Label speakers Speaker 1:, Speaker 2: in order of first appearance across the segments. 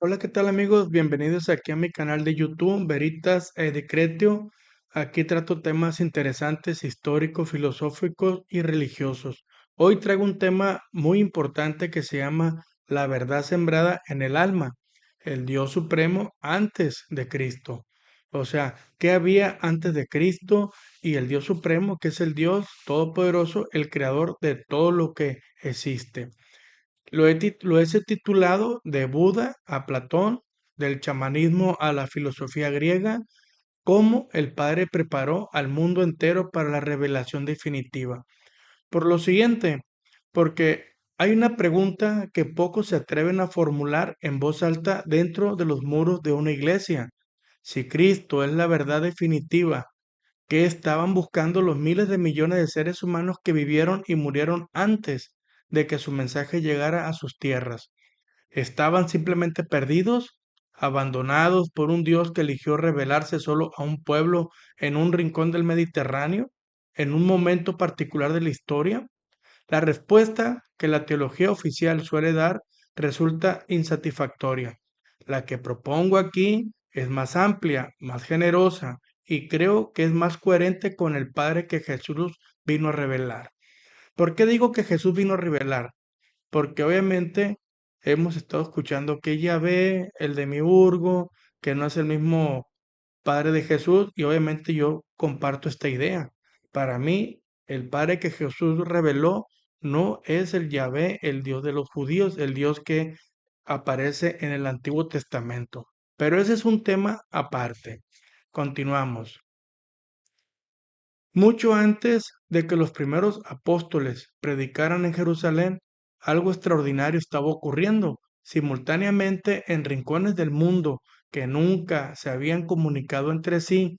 Speaker 1: Hola, ¿qué tal amigos? Bienvenidos aquí a mi canal de YouTube, Veritas de Cretio. Aquí trato temas interesantes, históricos, filosóficos y religiosos. Hoy traigo un tema muy importante que se llama la verdad sembrada en el alma, el Dios supremo antes de Cristo. O sea, ¿qué había antes de Cristo y el Dios supremo, que es el Dios todopoderoso, el creador de todo lo que existe? Lo he titulado De Buda a Platón, del chamanismo a la filosofía griega, cómo el Padre preparó al mundo entero para la revelación definitiva. Por lo siguiente, porque hay una pregunta que pocos se atreven a formular en voz alta dentro de los muros de una iglesia. Si Cristo es la verdad definitiva, ¿qué estaban buscando los miles de millones de seres humanos que vivieron y murieron antes de que su mensaje llegara a sus tierras? ¿Estaban simplemente perdidos, abandonados por un Dios que eligió revelarse solo a un pueblo en un rincón del Mediterráneo, en un momento particular de la historia? La respuesta que la teología oficial suele dar resulta insatisfactoria. La que propongo aquí es más amplia, más generosa y creo que es más coherente con el Padre que Jesús vino a revelar. ¿Por qué digo que Jesús vino a revelar? Porque obviamente hemos estado escuchando que Yahvé, el de Miurgo, que no es el mismo Padre de Jesús, y obviamente yo comparto esta idea. Para mí, el Padre que Jesús reveló no es el Yahvé, el Dios de los judíos, el Dios que aparece en el Antiguo Testamento. Pero ese es un tema aparte. Continuamos. Mucho antes de que los primeros apóstoles predicaran en Jerusalén, algo extraordinario estaba ocurriendo. Simultáneamente, en rincones del mundo que nunca se habían comunicado entre sí,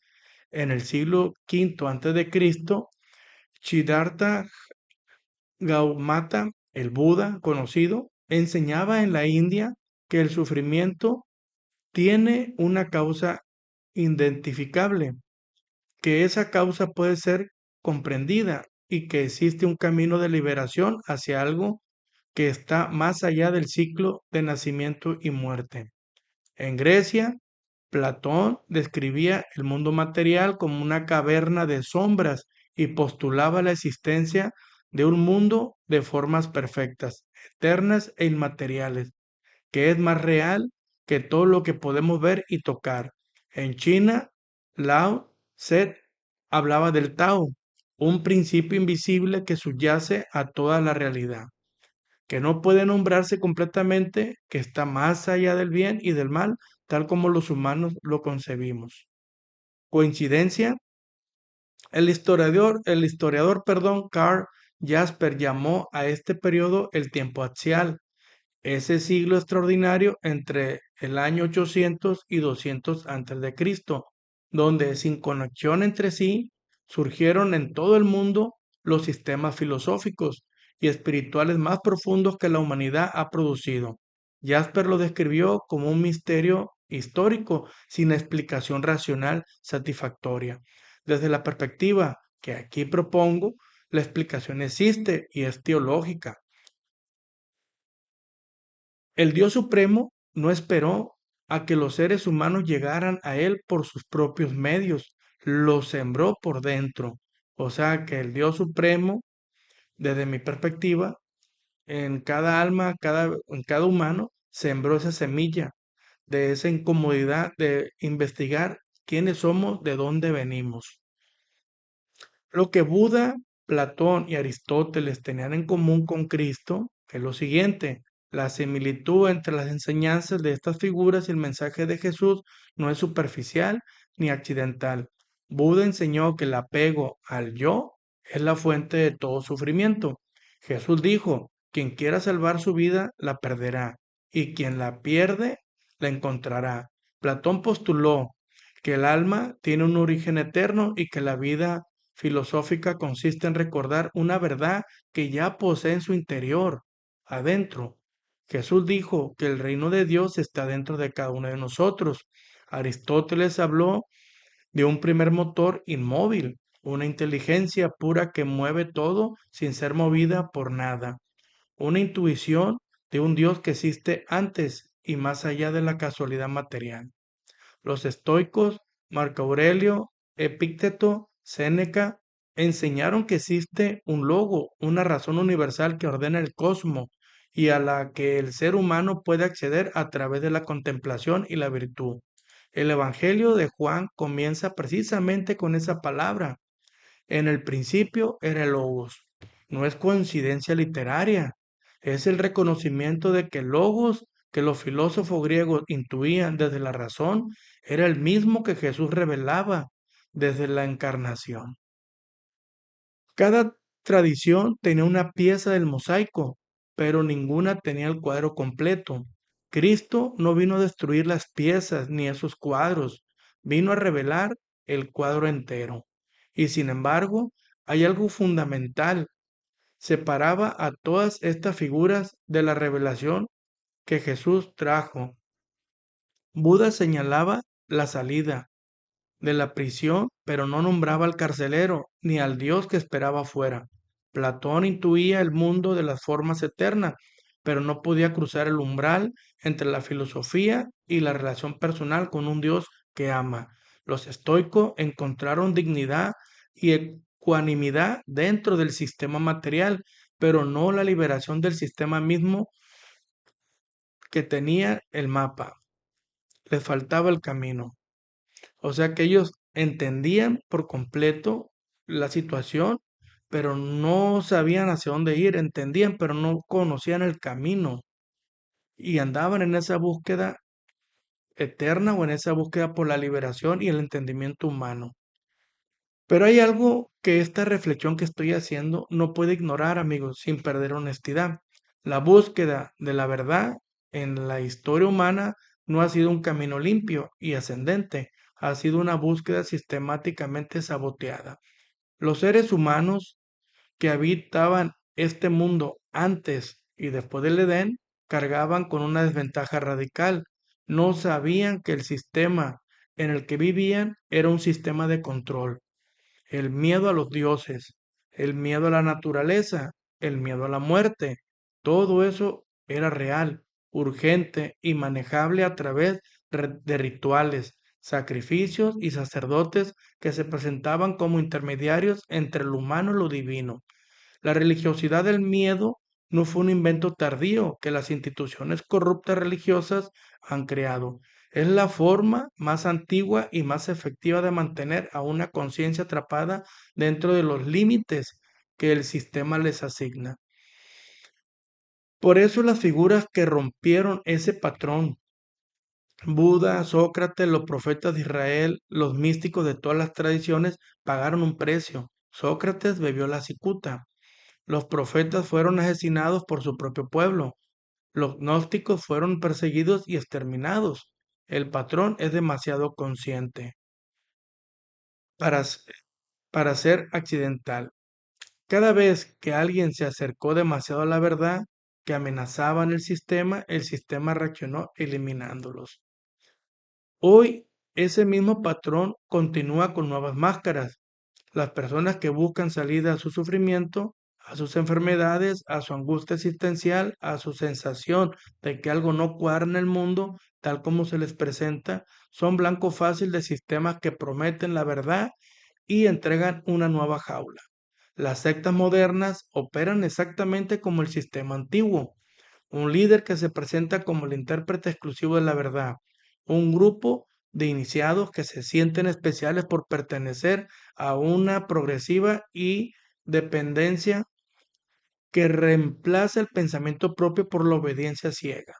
Speaker 1: en el siglo V antes de Cristo, Siddhartha Gautama, el Buda conocido, enseñaba en la India que el sufrimiento tiene una causa identificable, que esa causa puede ser comprendida y que existe un camino de liberación hacia algo que está más allá del ciclo de nacimiento y muerte. En Grecia, Platón describía el mundo material como una caverna de sombras y postulaba la existencia de un mundo de formas perfectas, eternas e inmateriales, que es más real que todo lo que podemos ver y tocar. En China, Lao Tse hablaba del Tao, un principio invisible que subyace a toda la realidad, que no puede nombrarse completamente, que está más allá del bien y del mal, tal como los humanos lo concebimos. ¿Coincidencia? El historiador, Karl Jasper llamó a este periodo el tiempo axial, ese siglo extraordinario entre el año 800 y 200 antes de Cristo, donde sin conexión entre sí surgieron en todo el mundo los sistemas filosóficos y espirituales más profundos que la humanidad ha producido. Jasper lo describió como un misterio histórico sin explicación racional satisfactoria. Desde la perspectiva que aquí propongo, la explicación existe y es teológica. El Dios Supremo no esperó a que los seres humanos llegaran a Él por sus propios medios, los sembró por dentro. O sea que el Dios Supremo, desde mi perspectiva, en cada alma, en cada humano, sembró esa semilla de esa incomodidad de investigar quiénes somos, de dónde venimos. Lo que Buda, Platón y Aristóteles tenían en común con Cristo es lo siguiente: la similitud entre las enseñanzas de estas figuras y el mensaje de Jesús no es superficial ni accidental. Buda enseñó que el apego al yo es la fuente de todo sufrimiento. Jesús dijo: quien quiera salvar su vida la perderá, y quien la pierde la encontrará. Platón postuló que el alma tiene un origen eterno y que la vida filosófica consiste en recordar una verdad que ya posee en su interior, adentro. Jesús dijo que el reino de Dios está dentro de cada uno de nosotros. Aristóteles habló de un primer motor inmóvil, una inteligencia pura que mueve todo sin ser movida por nada, una intuición de un Dios que existe antes y más allá de la casualidad material. Los estoicos, Marco Aurelio, Epícteto, Séneca, enseñaron que existe un logo, una razón universal que ordena el cosmos y a la que el ser humano puede acceder a través de la contemplación y la virtud. El Evangelio de Juan comienza precisamente con esa palabra. En el principio era el logos. No es coincidencia literaria, es el reconocimiento de que el logos que los filósofos griegos intuían desde la razón era el mismo que Jesús revelaba desde la encarnación. Cada tradición tenía una pieza del mosaico, pero ninguna tenía el cuadro completo. Cristo no vino a destruir las piezas ni esos cuadros, vino a revelar el cuadro entero. Y sin embargo, hay algo fundamental. Separaba a todas estas figuras de la revelación que Jesús trajo. Buda señalaba la salida de la prisión, pero no nombraba al carcelero ni al Dios que esperaba afuera. Platón intuía el mundo de las formas eternas, pero no podía cruzar el umbral entre la filosofía y la relación personal con un Dios que ama. Los estoicos encontraron dignidad y ecuanimidad dentro del sistema material, pero no la liberación del sistema mismo que tenía el mapa. Les faltaba el camino. O sea que ellos entendían por completo la situación, pero no sabían hacia dónde ir, entendían, pero no conocían el camino y andaban en esa búsqueda eterna o en esa búsqueda por la liberación y el entendimiento humano. Pero hay algo que esta reflexión que estoy haciendo no puede ignorar, amigos, sin perder honestidad. La búsqueda de la verdad en la historia humana no ha sido un camino limpio y ascendente, ha sido una búsqueda sistemáticamente saboteada. Los seres humanos que habitaban este mundo antes y después del Edén cargaban con una desventaja radical. No sabían que el sistema en el que vivían era un sistema de control, el miedo a los dioses, el miedo a la naturaleza, el miedo a la muerte. Todo eso era real, urgente y manejable a través de rituales, sacrificios y sacerdotes que se presentaban como intermediarios entre lo humano y lo divino. La religiosidad del miedo no fue un invento tardío que las instituciones corruptas religiosas han creado. Es la forma más antigua y más efectiva de mantener a una conciencia atrapada dentro de los límites que el sistema les asigna. Por eso las figuras que rompieron ese patrón, Buda, Sócrates, los profetas de Israel, los místicos de todas las tradiciones, pagaron un precio. Sócrates bebió la cicuta. Los profetas fueron asesinados por su propio pueblo. Los gnósticos fueron perseguidos y exterminados. El patrón es demasiado consciente para, para ser accidental. Cada vez que alguien se acercó demasiado a la verdad que amenazaban el sistema reaccionó eliminándolos. Hoy ese mismo patrón continúa con nuevas máscaras. Las personas que buscan salida a su sufrimiento, a sus enfermedades, a su angustia existencial, a su sensación de que algo no cuadra en el mundo, tal como se les presenta, son blanco fácil de sistemas que prometen la verdad y entregan una nueva jaula. Las sectas modernas operan exactamente como el sistema antiguo. Un líder que se presenta como el intérprete exclusivo de la verdad. Un grupo de iniciados que se sienten especiales por pertenecer a una progresiva y dependencia que reemplaza el pensamiento propio por la obediencia ciega.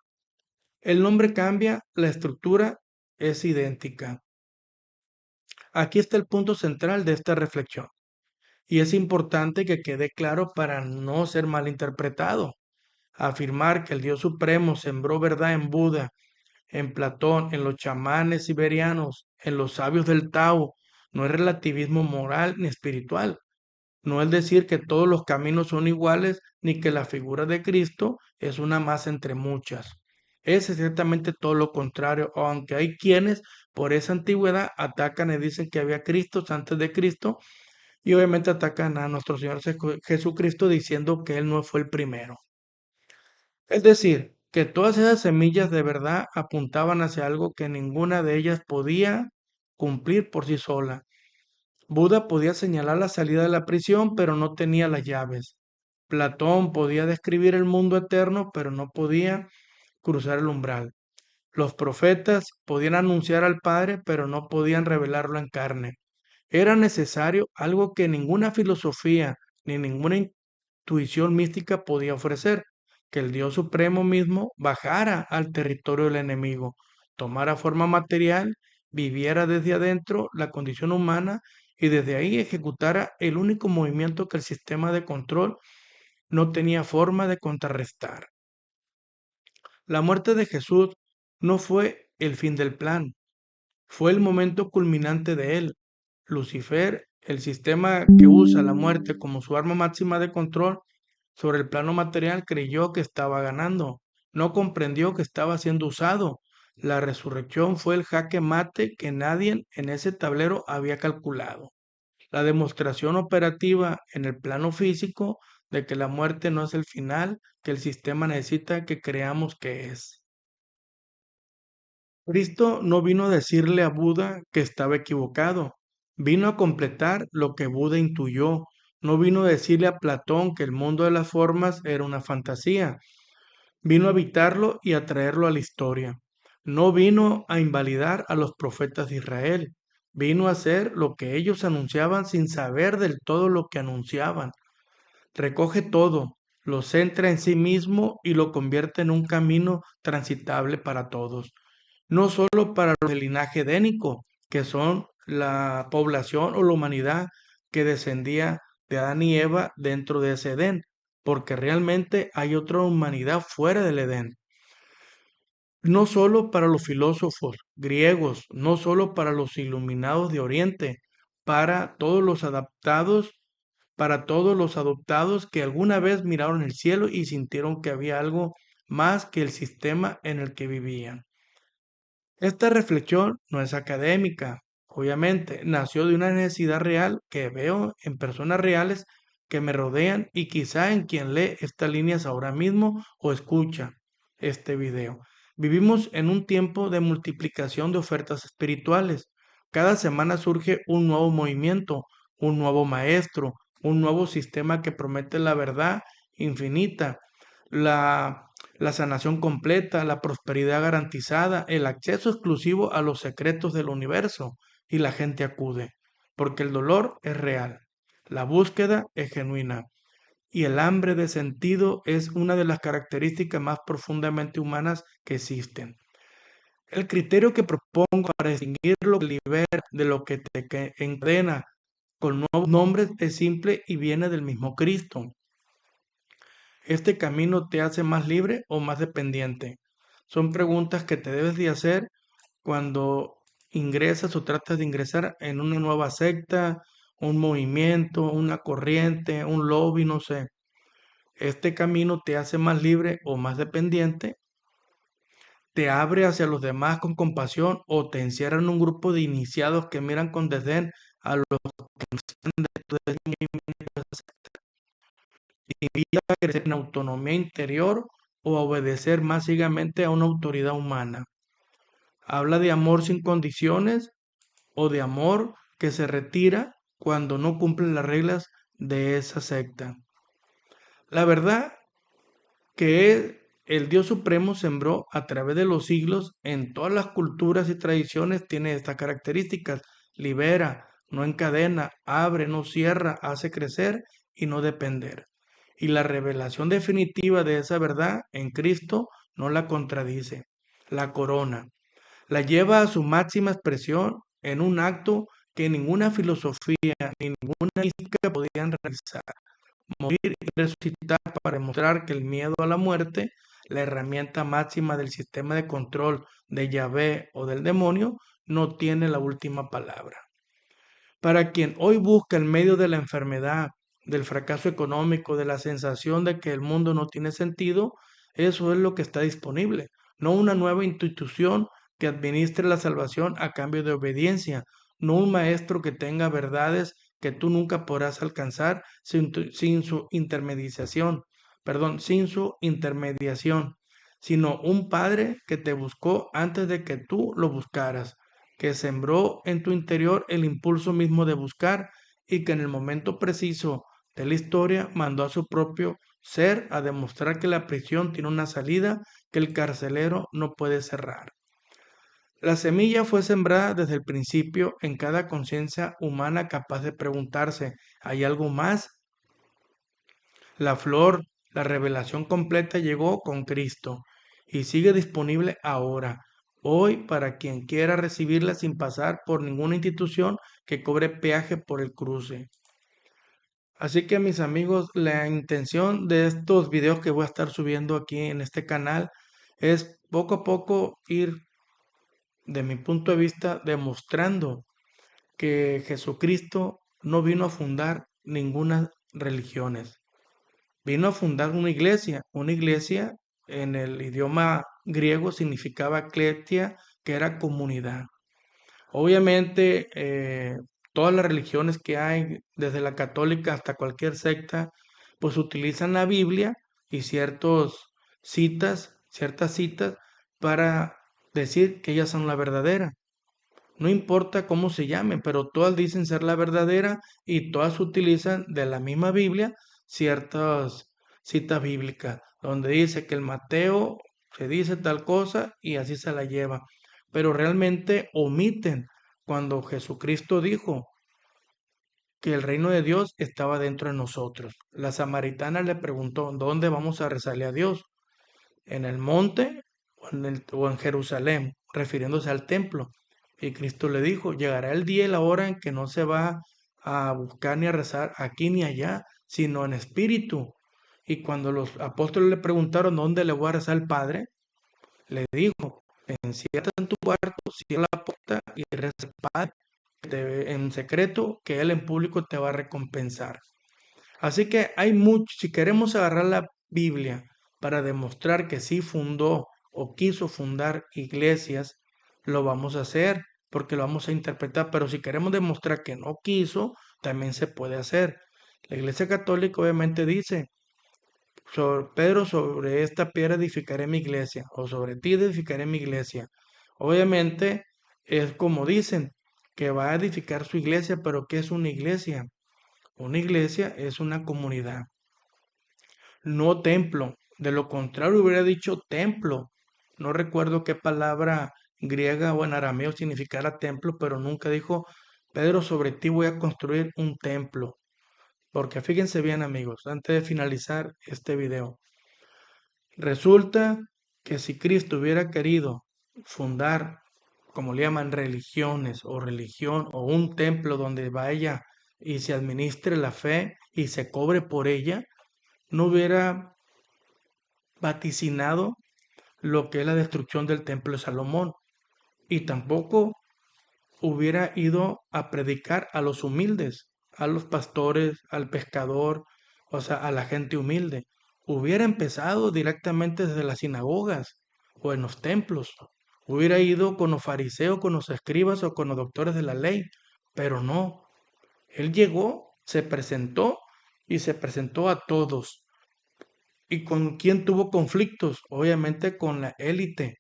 Speaker 1: El nombre cambia, la estructura es idéntica. Aquí está el punto central de esta reflexión y es importante que quede claro para no ser malinterpretado. Afirmar que el Dios Supremo sembró verdad en Buda, en Platón, en los chamanes siberianos, en los sabios del Tao, no es relativismo moral ni espiritual. No es decir que todos los caminos son iguales ni que la figura de Cristo es una más entre muchas. Es exactamente todo lo contrario, aunque hay quienes por esa antigüedad atacan y dicen que había Cristos antes de Cristo y obviamente atacan a nuestro Señor Jesucristo diciendo que Él no fue el primero. Es decir, que todas esas semillas de verdad apuntaban hacia algo que ninguna de ellas podía cumplir por sí sola. Buda podía señalar la salida de la prisión, pero no tenía las llaves. Platón podía describir el mundo eterno, pero no podía cruzar el umbral. Los profetas podían anunciar al Padre, pero no podían revelarlo en carne. Era necesario algo que ninguna filosofía ni ninguna intuición mística podía ofrecer, que el Dios Supremo mismo bajara al territorio del enemigo, tomara forma material, viviera desde adentro la condición humana y desde ahí ejecutara el único movimiento que el sistema de control no tenía forma de contrarrestar. La muerte de Jesús no fue el fin del plan, fue el momento culminante de él. Lucifer, el sistema que usa la muerte como su arma máxima de control sobre el plano material, creyó que estaba ganando. No comprendió que estaba siendo usado. La resurrección fue el jaque mate que nadie en ese tablero había calculado. La demostración operativa en el plano físico de que la muerte no es el final que el sistema necesita que creamos que es. Cristo no vino a decirle a Buda que estaba equivocado, vino a completar lo que Buda intuyó. No vino a decirle a Platón que el mundo de las formas era una fantasía, vino a evitarlo y a traerlo a la historia. No vino a invalidar a los profetas de Israel, vino a hacer lo que ellos anunciaban sin saber del todo lo que anunciaban. Recoge todo, lo centra en sí mismo y lo convierte en un camino transitable para todos, no solo para los del linaje edénico, que son la población o la humanidad que descendía de Adán y Eva dentro de ese Edén, porque realmente hay otra humanidad fuera del Edén. No solo para los filósofos griegos, no solo para los iluminados de Oriente, para todos los adaptados, para todos los adoptados que alguna vez miraron el cielo y sintieron que había algo más que el sistema en el que vivían. Esta reflexión no es académica, obviamente, nació de una necesidad real que veo en personas reales que me rodean y quizá en quien lee estas líneas ahora mismo o escucha este video. Vivimos en un tiempo de multiplicación de ofertas espirituales. Cada semana surge un nuevo movimiento, un nuevo maestro, un nuevo sistema que promete la verdad infinita, la la sanación completa, la prosperidad garantizada, el acceso exclusivo a los secretos del universo, y la gente acude, porque el dolor es real, la búsqueda es genuina, y el hambre de sentido es una de las características más profundamente humanas que existen. El criterio que propongo para distinguir lo que libera de lo que te encadena con nuevos nombres es simple y viene del mismo Cristo. ¿Este camino te hace más libre o más dependiente? Son preguntas que te debes de hacer cuando ingresas o tratas de ingresar en una nueva secta, un movimiento, una corriente, un lobby, no sé. ¿Este camino te hace más libre o más dependiente? ¿Te abre hacia los demás con compasión o te encierra en un grupo de iniciados que miran con desdén a los de invita a crecer en autonomía interior o a obedecer más ciegamente a una autoridad humana? Habla de amor sin condiciones o de amor que se retira cuando no cumplen las reglas de esa secta. La verdad que el Dios Supremo sembró a través de los siglos en todas las culturas y tradiciones tiene estas características. Libera, no encadena, abre, no cierra, hace crecer y no depender. Y la revelación definitiva de esa verdad en Cristo no la contradice, la corona, la lleva a su máxima expresión en un acto que ninguna filosofía ni ninguna mística podían realizar: morir y resucitar para demostrar que el miedo a la muerte, la herramienta máxima del sistema de control de Yahvé o del demonio, no tiene la última palabra. Para quien hoy busca el medio de la enfermedad, del fracaso económico, de la sensación de que el mundo no tiene sentido, eso es lo que está disponible, no una nueva institución que administre la salvación a cambio de obediencia, no un maestro que tenga verdades que tú nunca podrás alcanzar sin su intermediación, sin su intermediación, sino un Padre que te buscó antes de que tú lo buscaras, que sembró en tu interior el impulso mismo de buscar y que en el momento preciso de la historia mandó a su propio ser a demostrar que la prisión tiene una salida que el carcelero no puede cerrar. La semilla fue sembrada desde el principio en cada conciencia humana capaz de preguntarse, ¿hay algo más? La flor, la revelación completa llegó con Cristo y sigue disponible ahora, hoy, para quien quiera recibirla sin pasar por ninguna institución que cobre peaje por el cruce. Así que mis amigos, la intención de estos videos que voy a estar subiendo aquí en este canal es poco a poco ir, de mi punto de vista, demostrando que Jesucristo no vino a fundar ninguna religiones. Vino a fundar una iglesia en el idioma griego significaba klesia, que era comunidad. Obviamente, todas las religiones que hay, desde la católica hasta cualquier secta, pues utilizan la Biblia y ciertas citas para decir que ellas son la verdadera. No importa cómo se llamen, pero todas dicen ser la verdadera y todas utilizan de la misma Biblia ciertas citas bíblicas, donde dice que el Mateo se dice tal cosa y así se la lleva. Pero realmente omiten cuando Jesucristo dijo que el reino de Dios estaba dentro de nosotros. La samaritana le preguntó, ¿dónde vamos a rezarle a Dios? ¿En el monte o en Jerusalén? Refiriéndose al templo. Y Cristo le dijo, llegará el día y la hora en que no se va a buscar ni a rezar aquí ni allá, sino en espíritu. Y cuando los apóstoles le preguntaron dónde le voy a rezar al Padre, le dijo, enciérrate en tu cuarto, cierra la puerta y reza al Padre en secreto, que Él en público te va a recompensar. Así que hay mucho, si queremos agarrar la Biblia para demostrar que sí fundó o quiso fundar iglesias, lo vamos a hacer porque lo vamos a interpretar, pero si queremos demostrar que no quiso, también se puede hacer. La Iglesia Católica obviamente dice, Pedro, sobre esta piedra edificaré mi iglesia, o sobre ti edificaré mi iglesia. Obviamente es como dicen, que va a edificar su iglesia, pero ¿qué es una iglesia? Una iglesia es una comunidad, no templo. De lo contrario hubiera dicho templo. No recuerdo qué palabra griega o en arameo significara templo, pero nunca dijo, Pedro, sobre ti voy a construir un templo. Porque fíjense bien amigos, antes de finalizar este video, resulta que si Cristo hubiera querido fundar, como le llaman, religiones o religión o un templo donde vaya y se administre la fe y se cobre por ella, no hubiera vaticinado lo que es la destrucción del templo de Salomón y tampoco hubiera ido a predicar a los humildes, a los pastores, al pescador, o sea, a la gente humilde. Hubiera empezado directamente desde las sinagogas o en los templos. Hubiera ido con los fariseos, con los escribas o con los doctores de la ley, pero no. Él llegó, se presentó y se presentó a todos. ¿Y con quién tuvo conflictos? Obviamente con la élite,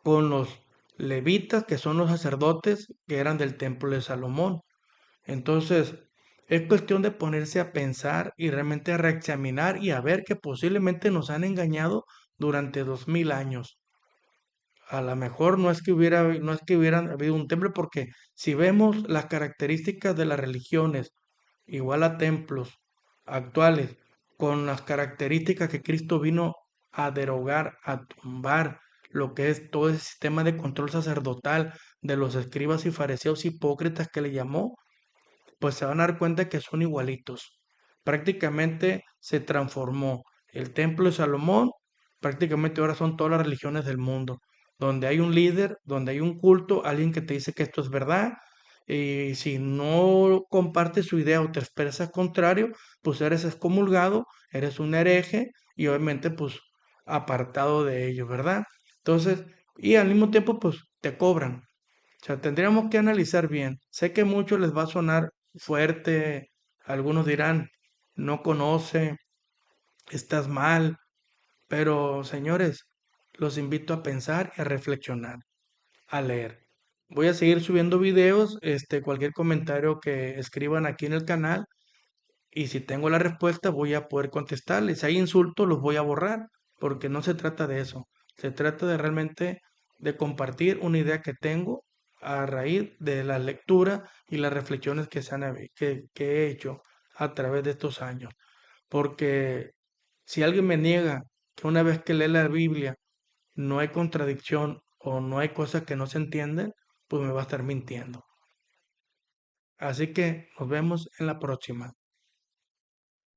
Speaker 1: con los levitas, que son los sacerdotes que eran del templo de Salomón. Entonces, es cuestión de ponerse a pensar y realmente a reexaminar y a ver que posiblemente nos han engañado durante 2000 años. A lo mejor no es que hubiera habido un templo, porque si vemos las características de las religiones, igual a templos actuales, con las características que Cristo vino a derogar, a tumbar lo que es todo ese sistema de control sacerdotal de los escribas y fariseos hipócritas que le llamó, pues se van a dar cuenta que son igualitos. Prácticamente se transformó el templo de Salomón, prácticamente ahora son todas las religiones del mundo, donde hay un líder, donde hay un culto, alguien que te dice que esto es verdad, y si no compartes su idea o te expresas contrario, pues eres excomulgado, eres un hereje y obviamente pues apartado de ellos, ¿verdad? Entonces, y al mismo tiempo pues te cobran. O sea, tendríamos que analizar bien. Sé que a muchos les va a sonar fuerte, algunos dirán, no conoce, estás mal, pero señores, los invito a pensar y a reflexionar, a leer. Voy a seguir subiendo videos, cualquier comentario que escriban aquí en el canal, y si tengo la respuesta voy a poder contestarles. Si hay insultos los voy a borrar, porque no se trata de eso. Se trata de realmente de compartir una idea que tengo a raíz de la lectura y las reflexiones que he hecho a través de estos años. Porque si alguien me niega que una vez que lee la Biblia no hay contradicción o no hay cosas que no se entienden, pues me va a estar mintiendo. Así que nos vemos en la próxima.